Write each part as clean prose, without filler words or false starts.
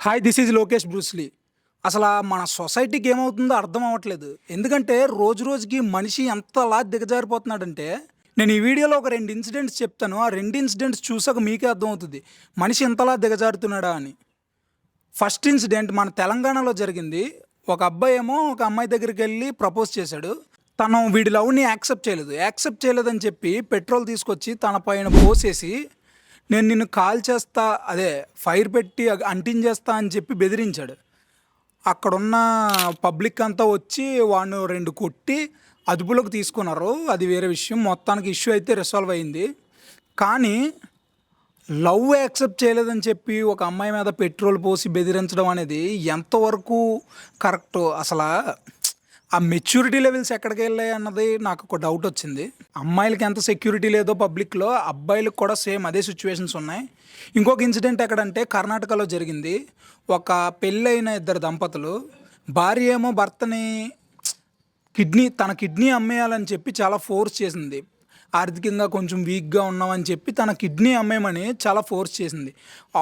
Hi this is Lokesh Bruce Lee. అసలు మన సొసైటీకి ఏమవుతుందో అర్థం అవ్వట్లేదు. ఎందుకంటే రోజు రోజుకి మనిషి ఎంతలా దిగజారిపోతున్నాడంటే, నేను ఈ వీడియోలో ఒక 2 ఇన్సిడెంట్స్ చెప్తాను. ఆ 2 ఇన్సిడెంట్స్ చూసాక మీకే అర్థమవుతుంది మనిషి ఎంతలా దిగజారుతున్నాడా అని. ఫస్ట్ ఇన్సిడెంట్ మన తెలంగాణలో జరిగింది. ఒక అబ్బాయి ఏమో ఒక అమ్మాయి దగ్గరికి వెళ్ళి ప్రపోజ్ చేశాడు. తను వీడి లవ్ని యాక్సెప్ట్ చేయలేదని చెప్పి పెట్రోల్ తీసుకొచ్చి తన పైన పోసేసి, నేను నిన్ను కాల్ చేస్తా, ఫైర్ పెట్టి అంటించేస్తా అని చెప్పి బెదిరించాడు. అక్కడున్న పబ్లిక్ అంతా వచ్చి వాడిని 2 కొట్టి అదుపులోకి తీసుకున్నారు. అది వేరే విషయం. మొత్తానికి ఇష్యూ అయితే రిసాల్వ్ అయింది. కానీ లవ్ యాక్సెప్ట్ చేయలేదని చెప్పి ఒక అమ్మాయి మీద పెట్రోల్ పోసి బెదిరించడం అనేది ఎంతవరకు కరెక్ట్? అసలు ఆ మెచ్యూరిటీ లెవెల్స్ ఎక్కడికి వెళ్ళాయి అన్నది నాకు ఒక డౌట్ వచ్చింది. అమ్మాయిలకి ఎంత సెక్యూరిటీ లేదో పబ్లిక్లో, అబ్బాయిలకు కూడా సేమ్ అదే సిచ్యువేషన్స్ ఉన్నాయి. ఇంకొక ఇన్సిడెంట్ ఎక్కడంటే కర్ణాటకలో జరిగింది. ఒక పెళ్ళైన 2 దంపతులు, భార్య ఏమో భర్తని తన కిడ్నీ అమ్మేయాలని చెప్పి చాలా ఫోర్స్ చేసింది. ఆర్థికంగా కొంచెం వీక్గా ఉన్నామని చెప్పి తన కిడ్నీ అమ్మేయమని చాలా ఫోర్స్ చేసింది.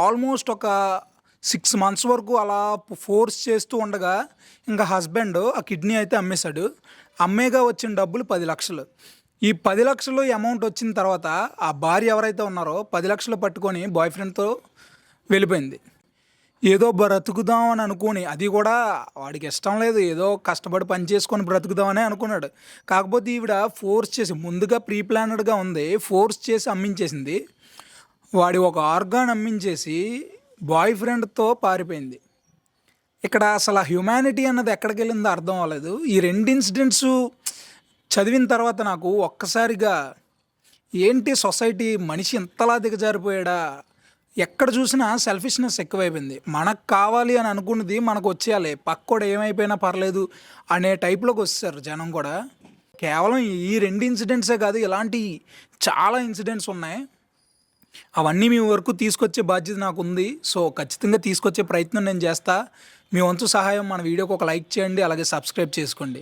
ఆల్మోస్ట్ ఒక 6 months వరకు అలా ఫోర్స్ చేస్తూ ఉండగా ఇంకా హస్బెండ్ ఆ కిడ్నీ అయితే అమ్మేశాడు. అమ్మేగా వచ్చిన డబ్బులు 10 లక్షలు. ఈ 10 లక్షలు అమౌంట్ వచ్చిన తర్వాత ఆ భార్య ఎవరైతే ఉన్నారో 10 లక్షలు పట్టుకొని బాయ్ ఫ్రెండ్తో వెళ్ళిపోయింది. ఏదో బ్రతుకుదాం అని అనుకుని, అది కూడా వాడికి ఇష్టం లేదు, ఏదో కష్టపడి పని చేసుకొని బ్రతుకుదామని అనుకున్నాడు. కాకపోతే ఈవిడ ఫోర్స్ చేసి, ముందుగా ప్రీ ప్లానెడ్గా ఉంది, ఫోర్స్ చేసి అమ్మించేసింది. వాడి ఒక ఆర్గాన్ అమ్మించేసి బాయ్ ఫ్రెండ్తో పారిపోయింది. ఇక్కడ అసలు హ్యుమానిటీ అన్నది ఎక్కడికి వెళ్ళిందో అర్థం అవ్వలేదు. ఈ 2 ఇన్సిడెంట్స్ చదివిన తర్వాత నాకు ఒక్కసారిగా ఏంటి సొసైటీ, మనిషి ఎంతలా దిగజారిపోయాడా? ఎక్కడ చూసినా సెల్ఫిష్నెస్ ఎక్కువైపోయింది. మనకు కావాలి అని అనుకున్నది మనకు వచ్చేయాలి, పక్కోడు ఏమైపోయినా పర్లేదు అనే టైప్లోకి వచ్చేసారు జనం కూడా. కేవలం ఈ 2 ఇన్సిడెంట్సే కాదు, ఇలాంటి చాలా ఇన్సిడెంట్స్ ఉన్నాయి. అవన్నీ మీ వరకు తీసుకొచ్చే బాధ్యత నాకు ఉంది. సో ఖచ్చితంగా తీసుకొచ్చే ప్రయత్నం నేను చేస్తా. మీ వంతు సహాయం మన వీడియోకి ఒక లైక్ చేయండి, అలాగే సబ్స్క్రైబ్ చేసుకోండి.